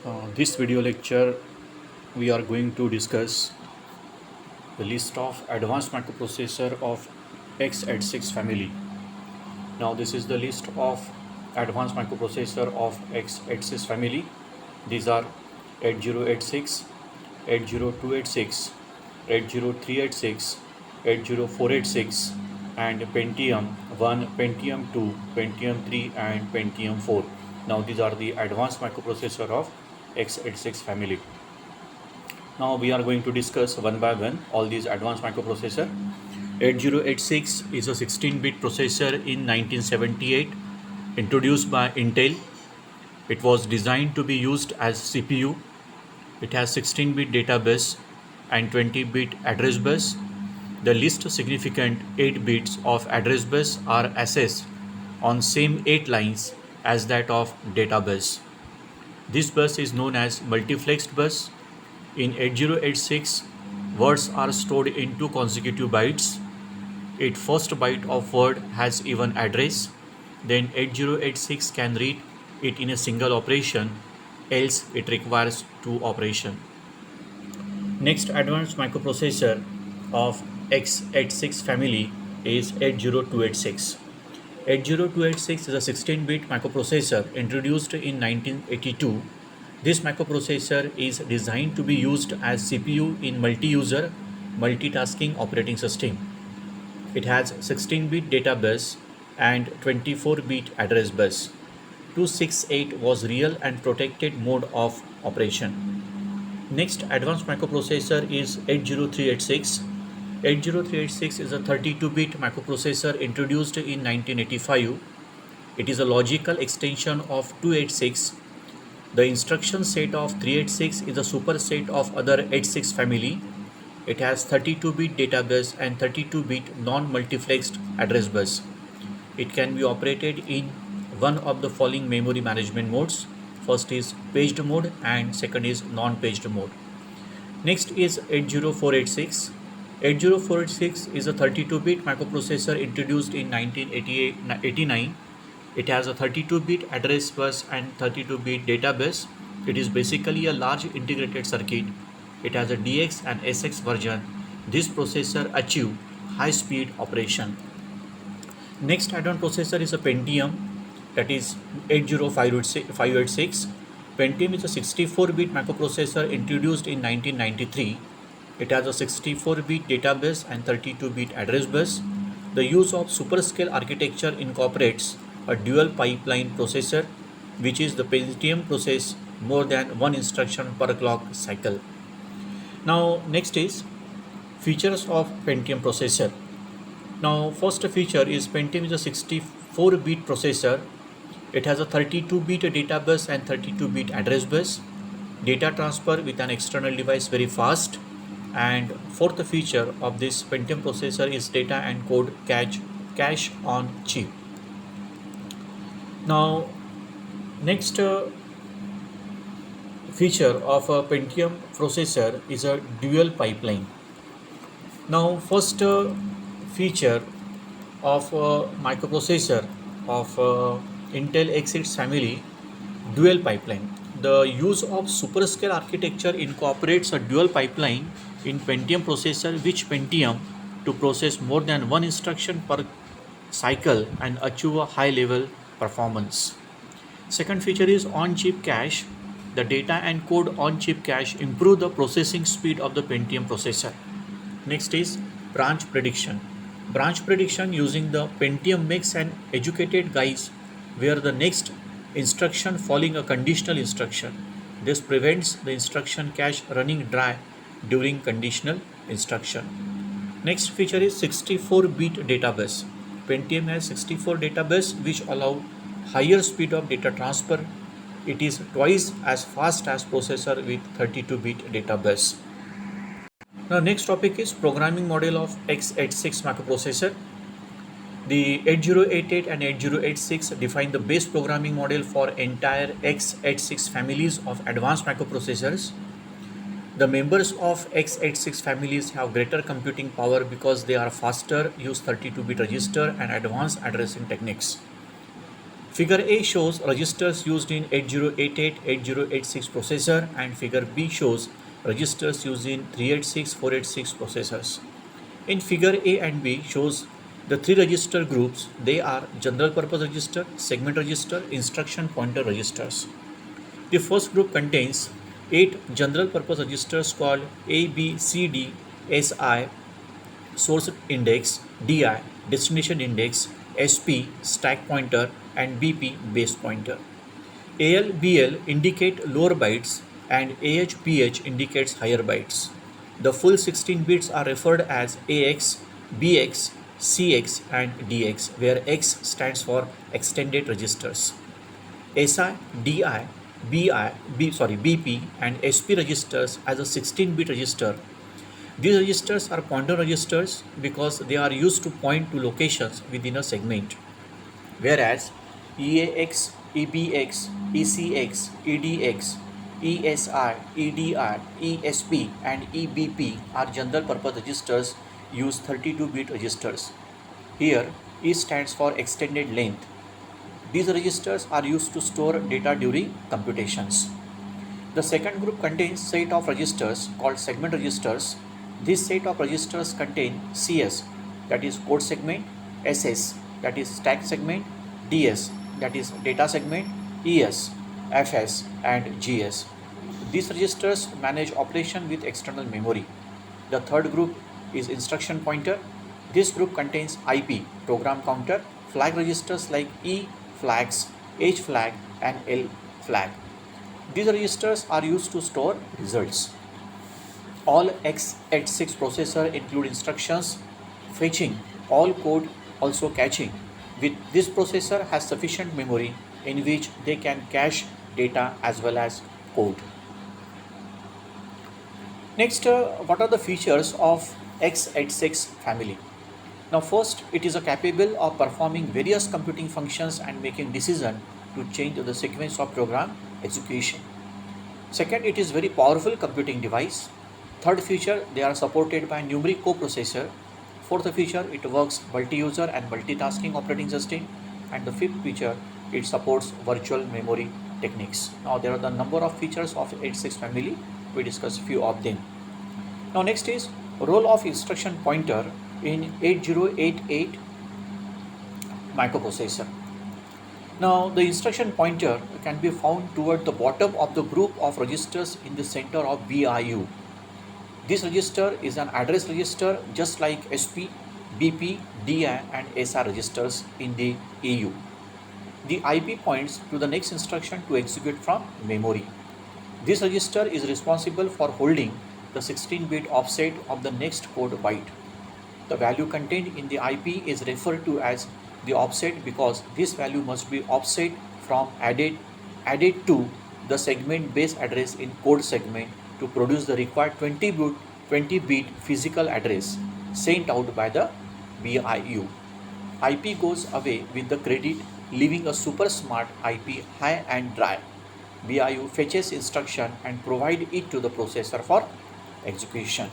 This video lecture we are going to discuss the list of advanced microprocessor of x86 family. Now this is the list of advanced microprocessor of x86 family. These are 8086, 80286, 80386, 80486 and Pentium 1, Pentium 2, Pentium 3 and Pentium 4. Now these are the advanced microprocessor of x86 family. Now we are going to discuss one by one all these advanced microprocessor. 8086 is a 16-bit processor in 1978 introduced by Intel. It was designed to be used as CPU. It has 16-bit data bus and 20-bit address bus. The least significant 8 bits of address bus are accessed on same 8 lines as that of data bus. This bus is known as multiplexed bus. In 8086, words are stored in 2 consecutive bytes. Its first byte of word has even address. Then 8086 can read it in a single operation, else it requires 2 operation. Next advanced microprocessor of x86 family is 80286. 80286 is a 16-bit microprocessor introduced in 1982. This microprocessor is designed to be used as CPU in multi-user, multitasking operating system. It has 16-bit data bus and 24-bit address bus. 268 was real and protected mode of operation. Next advanced microprocessor is 80386. 80386 is a 32-bit microprocessor introduced in 1985. It is a logical extension of 286. The instruction set of 386 is a superset of other 86 family. It has 32-bit data bus and 32-bit non-multiplexed address bus. It can be operated in one of the following memory management modes. First is paged mode and second is non-paged mode. Next is 80486. 80486 is a 32-bit microprocessor introduced in 1989. It has a 32-bit address bus and 32-bit data bus. It is basically a large integrated circuit. It has a DX and SX version. This processor achieves high-speed operation. Next add-on processor is a Pentium, that is 80586. Pentium is a 64-bit microprocessor introduced in 1993. It has a 64-bit data bus and 32-bit address bus. The use of superscale architecture incorporates a dual pipeline processor, which is the Pentium process more than one instruction per clock cycle. Now next is features of Pentium processor. Now first feature is Pentium is a 64-bit processor. It has a 32-bit data bus and 32-bit address bus. Data transfer with an external device very fast. And fourth feature of this Pentium processor is data and code cache on chip. Now next feature of a Pentium processor is a dual pipeline. Now first feature of a microprocessor of Intel x86 family, dual pipeline. The use of superscale architecture incorporates a dual pipeline in Pentium processor, which Pentium to process more than one instruction per cycle and achieve a high level performance. Second feature is on-chip cache. The data and code on-chip cache improve the processing speed of the Pentium processor. Next is branch prediction. Branch prediction using the Pentium makes an educated guess where the next instruction following a conditional instruction. This prevents the instruction cache running dry during conditional instruction. Next feature is 64-bit data bus. Pentium has 64 data bus which allow higher speed of data transfer. It is twice as fast as processor with 32-bit data bus. Now next topic is programming model of x86 microprocessor. The 8088 and 8086 define the base programming model for entire x86 families of advanced microprocessors. The members of x86 families have greater computing power because they are faster, use 32-bit register and advanced addressing techniques. Figure A shows registers used in 8088, 8086 processor, and figure B shows registers used in 386, 486 processors. In figure A and B shows the three register groups. They are general purpose register, segment register, instruction pointer registers. The first group contains 8 general purpose registers called A, B, C, D, SI, source index, DI, destination index, SP, stack pointer, and BP, base pointer. AL, BL indicate lower bytes and AH, BH indicates higher bytes. The full 16 bits are referred as AX, BX, CX, and DX, where X stands for extended registers. SI, DI, BP, and SP registers as a 16-bit register. These registers are pointer registers because they are used to point to locations within a segment, whereas EAX, EBX, ECX, EDX, ESI, EDI, ESP, and EBP are general purpose registers use 32-bit registers. Here, E stands for extended length. These registers are used to store data during computations. The second group contains set of registers called segment registers. This set of registers contain CS, that is code segment, SS, that is stack segment, DS, that is data segment, ES, FS, and GS. These registers manage operation with external memory. The third group is instruction pointer. This group contains IP, program counter, flag registers like E flags, H flag, and L flag. These registers are used to store results. All x86 processors include instructions fetching, all code also caching. With this processor has sufficient memory in which they can cache data as well as code. Next, what are the features of x86 family? Now first, it is capable of performing various computing functions and making decisions to change the sequence of program execution. Second, it is very powerful computing device. Third feature, they are supported by numeric coprocessor. Fourth feature, it works multi-user and multitasking operating system. And the fifth feature, it supports virtual memory techniques. Now there are the number of features of x86 family. We discuss few of them. Now next is role of instruction pointer in 8088 microprocessor. Now the instruction pointer can be found toward the bottom of the group of registers in the center of BIU. This register is an address register just like SP, BP, DI, and SI registers in the EU. The IP points to the next instruction to execute from memory. This register is responsible for holding the 16-bit offset of the next code byte. The value contained in the IP is referred to as the offset because this value must be offset from added to the segment base address in code segment to produce the required 20-bit physical address sent out by the BIU. IP goes away with the credit, leaving a super smart IP high and dry. BIU fetches instruction and provide it to the processor for execution.